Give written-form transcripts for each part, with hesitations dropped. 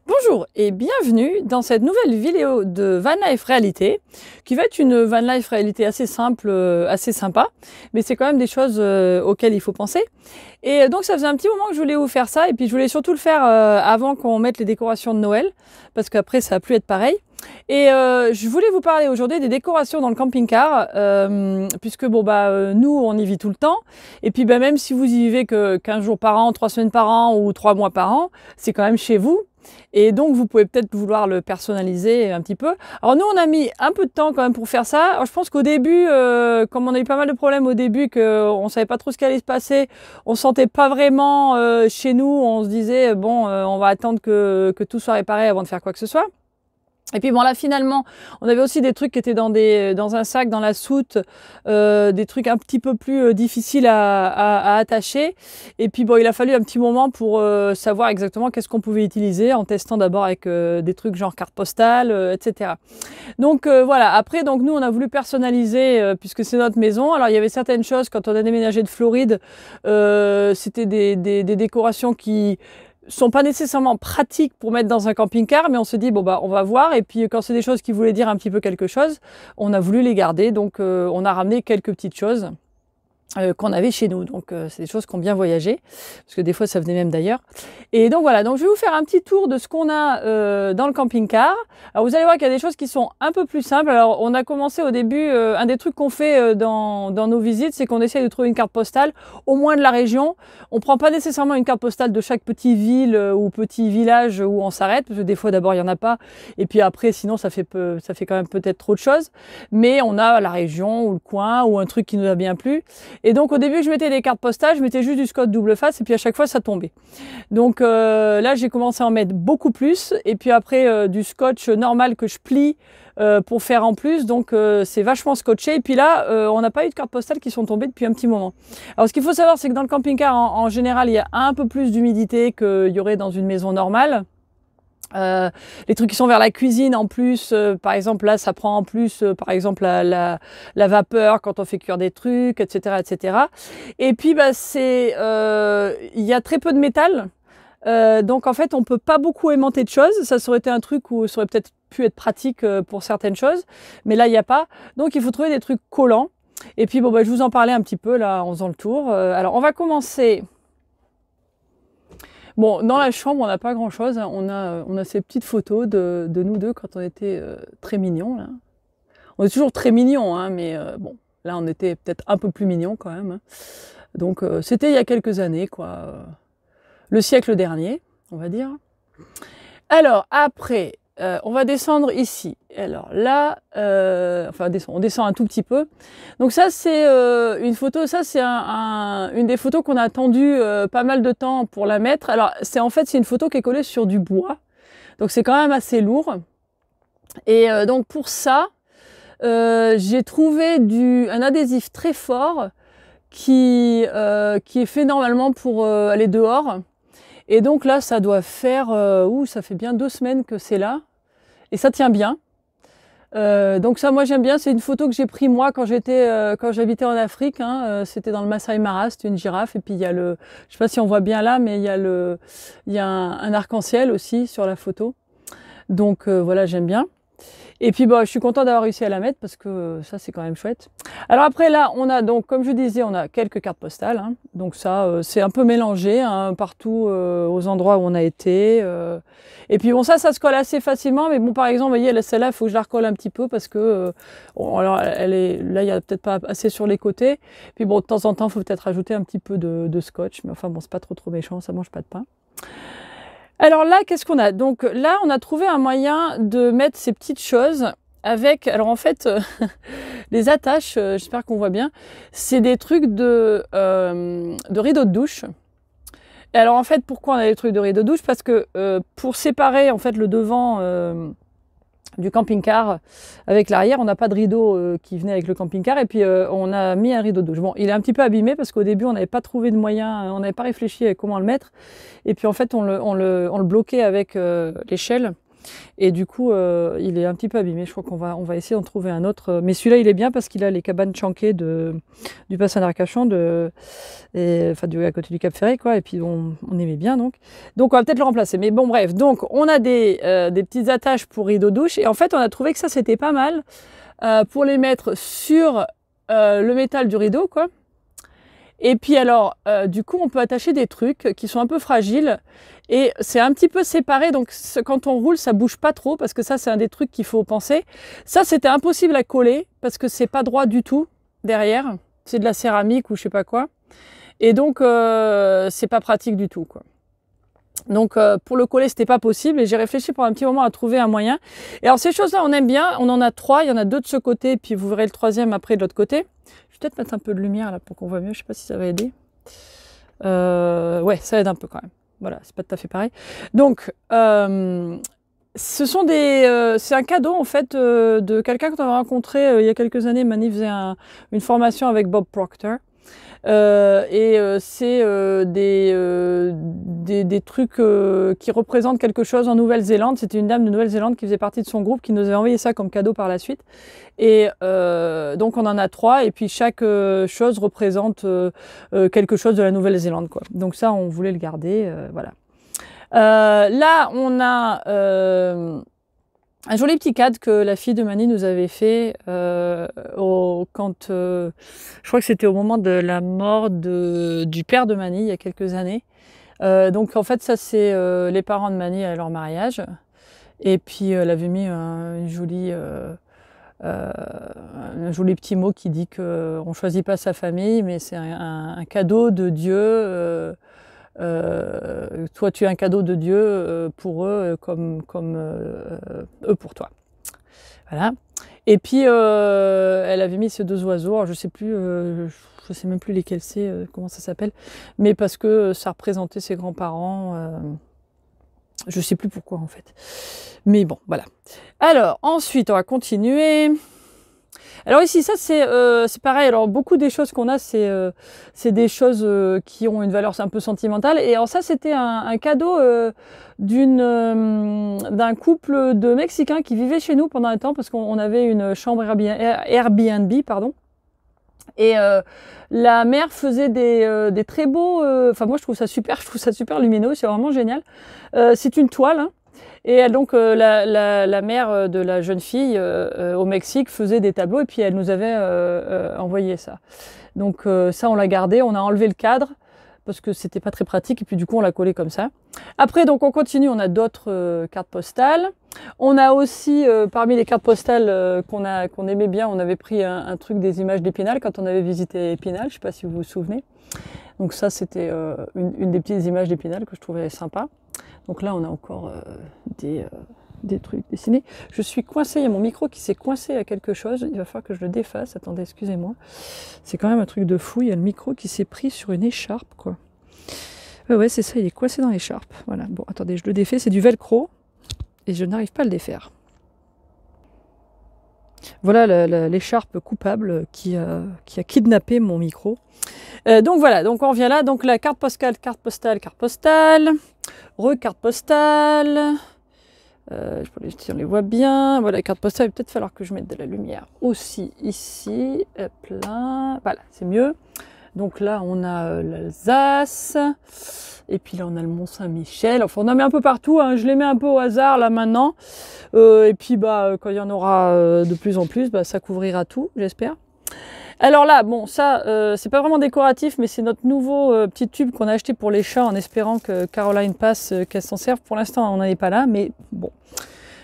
Bonjour et bienvenue dans cette nouvelle vidéo de Van Life Réalité qui va être une Van Life Réalité assez simple, assez sympa, mais c'est quand même des choses auxquelles il faut penser. Et donc ça faisait un petit moment que je voulais vous faire ça et puis je voulais surtout le faire avant qu'on mette les décorations de Noël parce qu'après ça va plus être pareil. Et je voulais vous parler aujourd'hui des décorations dans le camping-car puisque nous on y vit tout le temps et puis même si vous y vivez que 15 jours par an, 3 semaines par an ou 3 mois par an, c'est quand même chez vous. Et donc, vous pouvez peut-être vouloir le personnaliser un petit peu. Alors nous, on a mis un peu de temps quand même pour faire ça. Alors, je pense qu'au début, comme on a eu pas mal de problèmes au début, qu'on ne savait pas trop ce qui allait se passer, on sentait pas vraiment chez nous, on se disait, bon, on va attendre que tout soit réparé avant de faire quoi que ce soit. Et puis bon là finalement on avait aussi des trucs qui étaient dans un sac, dans la soute, des trucs un petit peu plus difficiles à attacher. Et puis bon il a fallu un petit moment pour savoir exactement qu'est-ce qu'on pouvait utiliser en testant d'abord avec des trucs genre carte postale, etc. Donc voilà, après donc nous on a voulu personnaliser puisque c'est notre maison. Alors il y avait certaines choses quand on a déménagé de Floride, c'était des décorations qui sont pas nécessairement pratiques pour mettre dans un camping-car, mais on se dit bon on va voir. Et puis quand c'est des choses qui voulaient dire un petit peu quelque chose, on a voulu les garder. Donc on a ramené quelques petites choses qu'on avait chez nous. Donc c'est des choses qui ont bien voyagé, parce que des fois ça venait même d'ailleurs. Et donc voilà, donc je vais vous faire un petit tour de ce qu'on a dans le camping-car. Alors vous allez voir qu'il y a des choses qui sont un peu plus simples. Alors on a commencé au début, un des trucs qu'on fait dans nos visites, c'est qu'on essaie de trouver une carte postale, au moins de la région. On prend pas nécessairement une carte postale de chaque petite ville ou petit village où on s'arrête, parce que des fois d'abord il y en a pas, et puis après sinon ça fait quand même peut-être trop de choses. Mais on a la région ou le coin ou un truc qui nous a bien plu. Et donc au début je mettais des cartes postales, je mettais juste du scotch double face et puis à chaque fois ça tombait. Donc là j'ai commencé à en mettre beaucoup plus et puis après du scotch normal que je plie pour faire en plus, donc c'est vachement scotché. Et puis là on n'a pas eu de cartes postales qui sont tombées depuis un petit moment. Alors ce qu'il faut savoir c'est que dans le camping-car en général il y a un peu plus d'humidité qu'il y aurait dans une maison normale. Les trucs qui sont vers la cuisine en plus, par exemple là ça prend en plus par exemple la vapeur quand on fait cuire des trucs, etc. etc. Et puis il y a très peu de métal, donc en fait on peut pas beaucoup aimanter de choses. Ça aurait été un truc où ça aurait peut-être pu être pratique pour certaines choses, mais là il n'y a pas, donc il faut trouver des trucs collants. Et puis je vous en parlais un petit peu là en faisant le tour. Alors on va commencer. Bon, dans la chambre, on n'a pas grand-chose. On a ces petites photos de nous deux quand on était très mignons. Là. On est toujours très mignons, hein, mais bon, là, on était peut-être un peu plus mignons quand même. Hein. Donc, c'était il y a quelques années, quoi. Le siècle dernier, on va dire. Alors, après, on va descendre ici. Alors là, on descend un tout petit peu. Donc ça, c'est une photo. Ça, c'est une des photos qu'on a attendu pas mal de temps pour la mettre. Alors, c'est une photo qui est collée sur du bois. Donc c'est quand même assez lourd. Et donc pour ça, j'ai trouvé un adhésif très fort qui est fait normalement pour aller dehors. Et donc là, ça doit faire, ça fait bien 2 semaines que c'est là. Et ça tient bien. Donc ça, moi j'aime bien. C'est une photo que j'ai prise moi quand j'habitais en Afrique. Hein. C'était dans le Masai Mara, c'était une girafe. Et puis il y a je sais pas si on voit bien là, mais il y a un arc-en-ciel aussi sur la photo. Donc voilà, j'aime bien. Et puis je suis contente d'avoir réussi à la mettre parce que ça c'est quand même chouette. Alors après là on a donc comme je disais on a quelques cartes postales. Hein. Donc ça c'est un peu mélangé hein, partout aux endroits où on a été. Et puis bon ça se colle assez facilement. Mais bon par exemple vous voyez celle-là il faut que je la recolle un petit peu parce que alors là il y a peut-être pas assez sur les côtés. Puis bon de temps en temps il faut peut-être rajouter un petit peu de scotch. Mais enfin bon c'est pas trop méchant, ça mange pas de pain. Alors là, qu'est-ce qu'on a? Donc là, on a trouvé un moyen de mettre ces petites choses avec... Alors en fait, les attaches, j'espère qu'on voit bien, c'est des trucs de rideaux de douche. Et alors en fait, pourquoi on a des trucs de rideaux de douche? Parce que pour séparer en fait le devant du camping-car avec l'arrière, on n'a pas de rideau qui venait avec le camping-car et puis on a mis un rideau de douche. Bon, il est un petit peu abîmé parce qu'au début on n'avait pas trouvé de moyen, on n'avait pas réfléchi à comment le mettre et puis en fait on le bloquait avec l'échelle Et du coup, il est un petit peu abîmé. Je crois on va essayer d'en trouver un autre. Mais celui-là, il est bien parce qu'il a les cabanes chanquées du bassin d'Arcachon, enfin à côté du Cap Ferret, quoi. Et puis on aimait bien donc. Donc on va peut-être le remplacer. Mais bon, bref. Donc on a des petites attaches pour rideaux douche. Et en fait, on a trouvé que ça c'était pas mal pour les mettre sur le métal du rideau, quoi. Et puis alors, du coup, on peut attacher des trucs qui sont un peu fragiles et c'est un petit peu séparé. Donc, quand on roule, ça bouge pas trop parce que ça, c'est un des trucs qu'il faut penser. Ça, c'était impossible à coller parce que c'est pas droit du tout derrière. C'est de la céramique ou je sais pas quoi. Et donc, c'est pas pratique du tout, quoi. Donc, pour le coller, c'était pas possible et j'ai réfléchi pendant un petit moment à trouver un moyen. Et alors, ces choses-là, on aime bien. On en a 3. Il y en a 2 de ce côté, puis vous verrez le 3e après de l'autre côté. Je vais peut-être mettre un peu de lumière là pour qu'on voit mieux. Je sais pas si ça va aider. Ouais, ça aide un peu quand même. Voilà, c'est pas tout à fait pareil. Donc, ce sont c'est un cadeau en fait de quelqu'un que on avait rencontré il y a quelques années. Mani faisait une formation avec Bob Proctor. C'est des trucs qui représentent quelque chose en Nouvelle-Zélande. C'était une dame de Nouvelle-Zélande qui faisait partie de son groupe qui nous avait envoyé ça comme cadeau par la suite. Et donc on en a 3 et puis chaque chose représente quelque chose de la Nouvelle-Zélande, quoi. Donc ça, on voulait le garder, voilà. Là, on a un joli petit cadre que la fille de Mani nous avait fait je crois que c'était au moment de la mort du père de Mani il y a quelques années. Donc en fait ça c'est les parents de Mani à leur mariage. Et puis elle avait mis un joli petit mot qui dit qu'on ne choisit pas sa famille, mais c'est un cadeau de Dieu. Toi, tu es un cadeau de Dieu pour eux, comme eux pour toi. Voilà. Et puis, elle avait mis ces 2 oiseaux. Alors, je sais plus, je sais même plus lesquels c'est, comment ça s'appelle, mais parce que ça représentait ses grands-parents. Je sais plus pourquoi en fait. Mais bon, voilà. Alors, ensuite, on va continuer. Alors ici, ça c'est pareil. Alors beaucoup des choses qu'on a, c'est des choses qui ont une valeur un peu sentimentale. Et alors ça, c'était un cadeau d'un couple de Mexicains qui vivaient chez nous pendant un temps parce qu'on avait une chambre Airbnb, pardon. Et la mère faisait des très beaux. Enfin moi je trouve ça super lumineux, c'est vraiment génial. C'est une toile. Hein. Et donc la mère de la jeune fille au Mexique faisait des tableaux et puis elle nous avait envoyé ça. Donc ça on l'a gardé, on a enlevé le cadre parce que c'était pas très pratique et puis du coup on l'a collé comme ça. Après donc on continue, on a d'autres cartes postales. On a aussi parmi les cartes postales qu'on aimait bien, on avait pris un truc des images d'Épinal quand on avait visité Épinal, je sais pas si vous vous souvenez. Donc ça c'était une des petites images d'Épinal que je trouvais sympa. Donc là, on a encore des trucs dessinés. Je suis coincée, il y a mon micro qui s'est coincé à quelque chose. Il va falloir que je le défasse. Attendez, excusez-moi. C'est quand même un truc de fou. Il y a le micro qui s'est pris sur une écharpe, quoi. Ouais, c'est ça, il est coincé dans l'écharpe. Voilà, bon, attendez, je le défais. C'est du velcro et je n'arrive pas à le défaire. Voilà l'écharpe coupable qui a kidnappé mon micro. Donc voilà, donc on revient là. Donc la carte postale, recarte postale. Je peux si on les voit bien. Voilà, la carte postale, il va peut-être falloir que je mette de la lumière aussi ici. Hop là. Voilà, c'est mieux. Donc là, on a l'Alsace. Et puis là, on a le Mont-Saint-Michel. Enfin, on en met un peu partout. Hein. Je les mets un peu au hasard là maintenant. Et puis, quand il y en aura de plus en plus, ça couvrira tout, j'espère. Alors là, bon, ça, c'est pas vraiment décoratif, mais c'est notre nouveau petit tube qu'on a acheté pour les chats en espérant que Caroline passe, qu'elle s'en serve. Pour l'instant, on n'en est pas là, mais bon,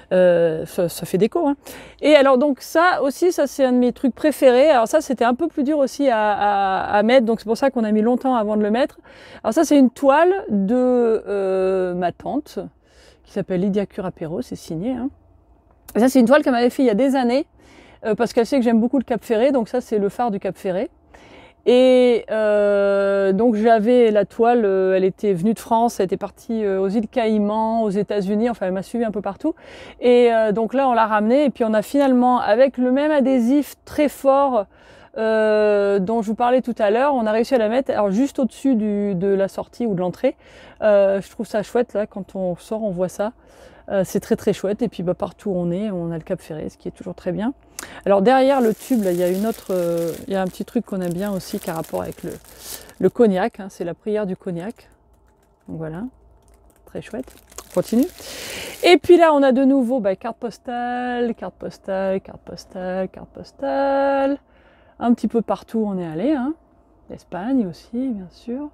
ça fait déco. Hein. Et alors donc ça aussi, ça c'est un de mes trucs préférés. Alors ça, c'était un peu plus dur aussi à mettre, donc c'est pour ça qu'on a mis longtemps avant de le mettre. Alors ça, c'est une toile de ma tante, qui s'appelle Lydia Curapero, c'est signé. Hein. Et ça, c'est une toile qu'elle m'avait fait il y a des années. Parce qu'elle sait que j'aime beaucoup le Cap Ferret, donc ça c'est le phare du Cap Ferret. Et donc j'avais la toile, elle était venue de France, elle était partie aux îles Caïmans, aux États-Unis, enfin elle m'a suivi un peu partout. Et donc là on l'a ramenée et puis on a finalement, avec le même adhésif très fort dont je vous parlais tout à l'heure. On a réussi à la mettre alors, juste au-dessus de la sortie ou de l'entrée. Je trouve ça chouette, là, quand on sort, on voit ça. C'est très très chouette. Et puis bah, partout où on est, on a le Cap Ferret, ce qui est toujours très bien. Alors derrière le tube, là, il y a il y a un petit truc qu'on aime bien aussi qui a rapport avec le cognac. Hein, c'est la prière du cognac. Donc voilà, très chouette. On continue. Et puis là, on a de nouveau bah, carte postale, carte postale, carte postale, carte postale. Un petit peu partout où on est allé. Hein. L'Espagne aussi, bien sûr.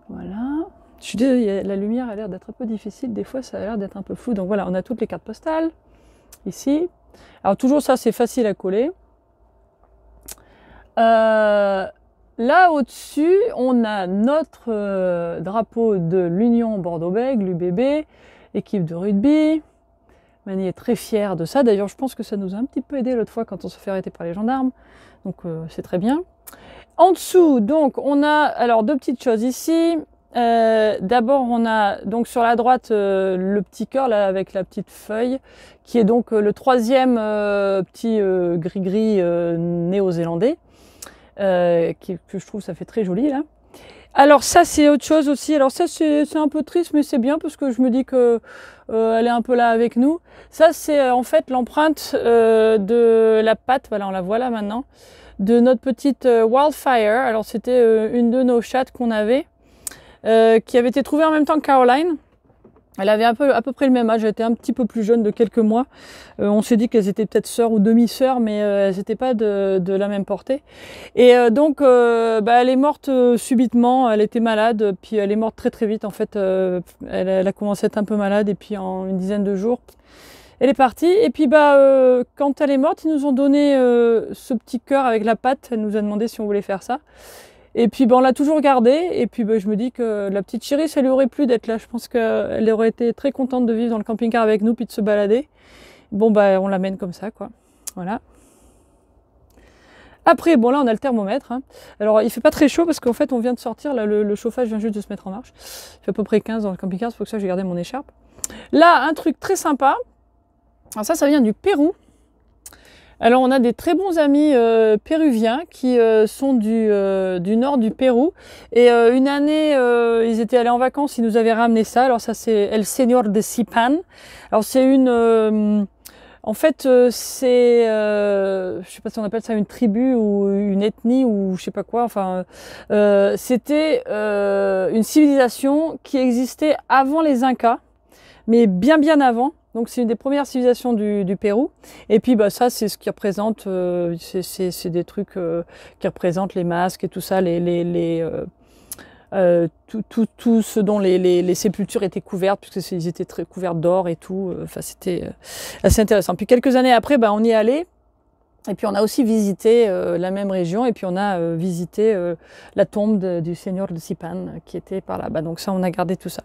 Voilà. Je suis désolée, la lumière a l'air d'être un peu difficile. Des fois, ça a l'air d'être un peu flou. Donc voilà, on a toutes les cartes postales ici. Alors toujours ça, c'est facile à coller. Là au-dessus, on a notre drapeau de l'Union Bordeaux-Bègles, l'UBB, équipe de rugby. Mani est très fière de ça. D'ailleurs, je pense que ça nous a un petit peu aidé l'autre fois quand on se fait arrêter par les gendarmes. Donc c'est très bien. En dessous, donc, on a alors deux petites choses ici. D'abord, on a donc sur la droite le petit cœur là avec la petite feuille, qui est donc le troisième petit gris-gris néo-zélandais, que je trouve ça fait très joli là. Alors ça c'est autre chose aussi. Alors ça c'est un peu triste, mais c'est bien parce que je me dis que elle est un peu là avec nous. Ça c'est en fait l'empreinte de la patte. Voilà, on la voit là maintenant, de notre petite Wildfire. Alors c'était une de nos chattes qu'on avait. Qui avait été trouvée en même temps que Caroline. Elle avait à peu près le même âge, elle était un petit peu plus jeune de quelques mois. On s'est dit qu'elles étaient peut-être sœurs ou demi-sœurs, mais elles n'étaient pas de la même portée. Et donc, bah, elle est morte subitement, elle était malade, puis elle est morte très très vite. En fait, elle a commencé à être un peu malade, et puis en une dizaine de jours, elle est partie. Et puis, bah, quand elle est morte, ils nous ont donné ce petit cœur avec la patte. Elle nous a demandé si on voulait faire ça. Et puis ben, on l'a toujours gardée, et puis ben, je me dis que la petite chérie, ça lui aurait plu d'être là. Je pense qu'elle aurait été très contente de vivre dans le camping-car avec nous, puis de se balader. Bon ben on l'amène comme ça, quoi. Voilà. Après, bon là on a le thermomètre. Hein. Alors il fait pas très chaud parce qu'en fait on vient de sortir, là, le chauffage vient juste de se mettre en marche. Il fait à peu près 15 dans le camping-car, c'est pour ça que j'ai gardé mon écharpe. Là, un truc très sympa. Alors ça vient du Pérou. Alors on a des très bons amis péruviens qui sont du nord du Pérou, et une année ils étaient allés en vacances, ils nous avaient ramené ça. Alors ça c'est El Señor de Zipan. Alors c'est en fait c'est je sais pas si on appelle ça une tribu ou une ethnie ou je sais pas quoi, enfin c'était une civilisation qui existait avant les Incas, mais bien avant. Donc c'est une des premières civilisations du Pérou. Et puis bah, ça c'est ce qui représente, c'est des trucs qui représentent les masques et tout ça, tout ce dont les sépultures étaient couvertes, puisqu'ils étaient très couverts d'or et tout. Enfin c'était assez intéressant. Puis quelques années après, bah, on y est allé. Et puis on a aussi visité la même région, et puis on a visité la tombe du Seigneur de Zipan qui était par là-bas. Donc ça, on a gardé tout ça.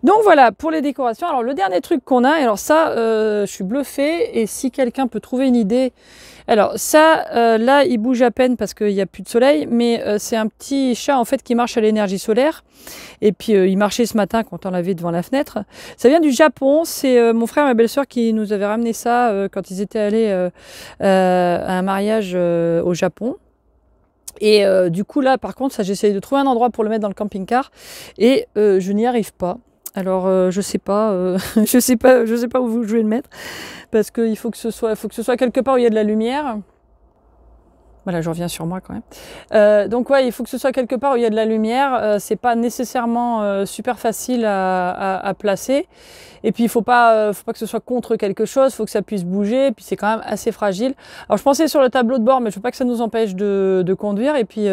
Donc voilà pour les décorations. Alors le dernier truc qu'on a, alors ça, je suis bluffée, et si quelqu'un peut trouver une idée. Alors ça, là, il bouge à peine parce qu'il n'y a plus de soleil, mais c'est un petit chat en fait qui marche à l'énergie solaire. Et puis il marchait ce matin quand on l'avait devant la fenêtre. Ça vient du Japon, c'est mon frère et ma belle-sœur qui nous avaient ramené ça quand ils étaient allés à un mariage au Japon. Et du coup là par contre, ça j'essaye de trouver un endroit pour le mettre dans le camping-car, et je n'y arrive pas. Alors je sais pas, je sais pas où je vais le mettre, parce qu'il faut que ce soit quelque part où il y a de la lumière. Voilà, je reviens sur moi quand même. Donc ouais, il faut que ce soit quelque part où il y a de la lumière. C'est pas nécessairement super facile à placer. Et puis il faut pas que ce soit contre quelque chose. Il faut que ça puisse bouger. Et puis c'est quand même assez fragile. Alors je pensais sur le tableau de bord, mais je veux pas que ça nous empêche de conduire. Et puis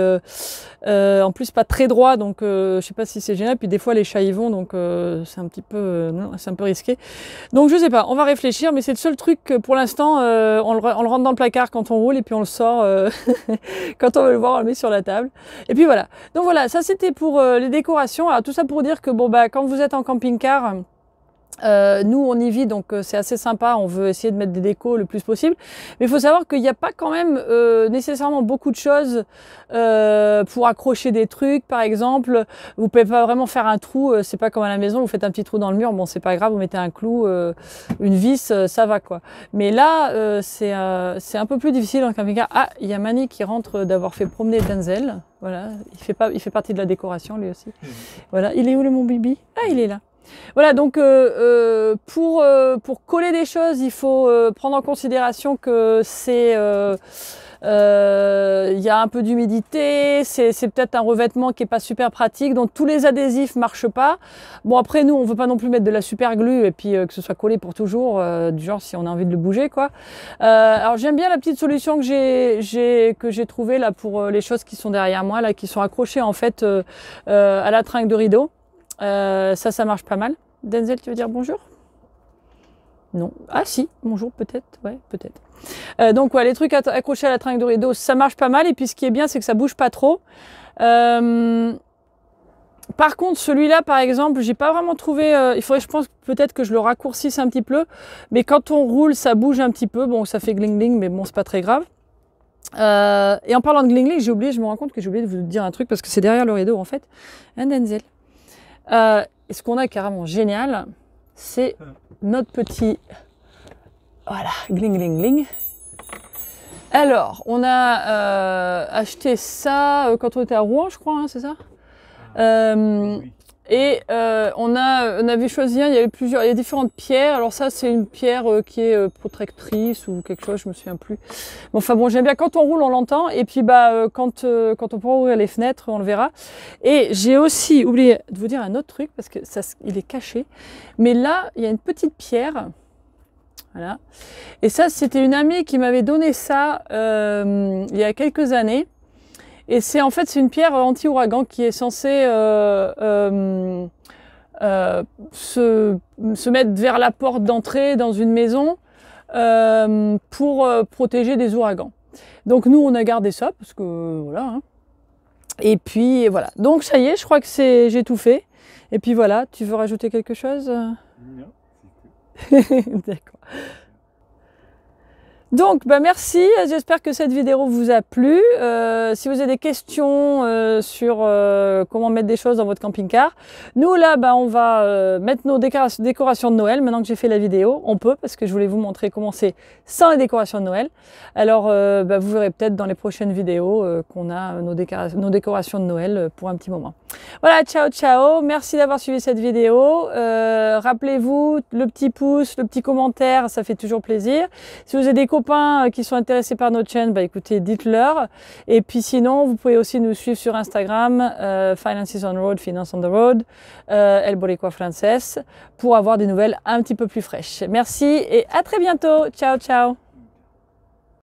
en plus pas très droit, donc je sais pas si c'est génial. Puis des fois les chats y vont, donc c'est un petit peu, c'est un peu risqué. Donc je sais pas. On va réfléchir, mais c'est le seul truc que pour l'instant on le rentre dans le placard quand on roule, et puis on le sort. Quand on veut le voir, on le met sur la table. Et puis voilà. Donc voilà, ça c'était pour les décorations. Alors tout ça pour dire que bon bah quand vous êtes en camping-car, Nous, on y vit, donc c'est assez sympa. On veut essayer de mettre des décos le plus possible. Mais il faut savoir qu'il n'y a pas quand même nécessairement beaucoup de choses pour accrocher des trucs, par exemple. Vous pouvez pas vraiment faire un trou. C'est pas comme à la maison, vous faites un petit trou dans le mur. Bon, c'est pas grave, vous mettez un clou, une vis, ça va quoi. Mais là, c'est un peu plus difficile en camping-car. Ah, il y a Mani qui rentre d'avoir fait promener Denzel. Voilà, il fait partie de la décoration lui aussi. Voilà, il est où le mon bibi? Ah, il est là. Voilà, donc pour coller des choses, il faut prendre en considération que il y a un peu d'humidité, c'est peut-être un revêtement qui est pas super pratique, donc tous les adhésifs marchent pas. Bon, après nous, on veut pas non plus mettre de la super glue et puis que ce soit collé pour toujours, du genre si on a envie de le bouger quoi. Alors j'aime bien la petite solution que j'ai trouvée là pour les choses qui sont derrière moi là, qui sont accrochées en fait à la tringle de rideau. Ça marche pas mal. Denzel, tu veux dire bonjour? Non. Ah si, bonjour peut-être. Ouais, peut-être. Donc ouais, les trucs accrochés à la tringle de rideau, ça marche pas mal. Et puis ce qui est bien, c'est que ça bouge pas trop. Par contre, celui-là, par exemple, j'ai pas vraiment trouvé. Il faudrait, je pense, peut-être que je le raccourcisse un petit peu. Mais quand on roule, ça bouge un petit peu. Bon, ça fait gling gling, mais bon, c'est pas très grave. Et en parlant de gling gling, je me rends compte que j'ai oublié de vous dire un truc parce que c'est derrière le rideau en fait. Un Denzel. Et ce qu'on a carrément génial, c'est notre petit, voilà, gling gling gling. Alors, on a acheté ça quand on était à Rouen, je crois, hein, c'est ça? Oui. Et on avait choisi il y avait il y a différentes pierres. Alors ça, c'est une pierre qui est protectrice ou quelque chose, je me souviens plus. Bon, enfin bon, j'aime bien quand on roule, on l'entend. Et puis quand on pourra ouvrir les fenêtres, on le verra. Et j'ai aussi oublié de vous dire un autre truc parce que il est caché. Mais là, il y a une petite pierre. Voilà. Et ça, c'était une amie qui m'avait donné ça il y a quelques années. Et c'est une pierre anti-ouragan qui est censée se mettre vers la porte d'entrée dans une maison pour protéger des ouragans. Donc nous, on a gardé ça parce que voilà. Hein. Et puis voilà. Donc ça y est, je crois que j'ai tout fait. Et puis voilà, tu veux rajouter quelque chose? Non. D'accord. Donc, merci, j'espère que cette vidéo vous a plu. Si vous avez des questions sur comment mettre des choses dans votre camping-car, nous là, on va mettre nos décorations de Noël. Maintenant que j'ai fait la vidéo, on peut, parce que je voulais vous montrer comment c'est sans les décorations de Noël. Alors, vous verrez peut-être dans les prochaines vidéos qu'on a nos décorations de Noël pour un petit moment. Voilà, ciao, ciao. Merci d'avoir suivi cette vidéo. Rappelez-vous, le petit pouce, le petit commentaire, ça fait toujours plaisir. Si vous avez des copains qui sont intéressés par notre chaîne, écoutez, dites-leur. Et puis sinon, vous pouvez aussi nous suivre sur Instagram, Finances on Road, Finance on the Road, El Boricua Frances, pour avoir des nouvelles un petit peu plus fraîches. Merci et à très bientôt. Ciao, ciao.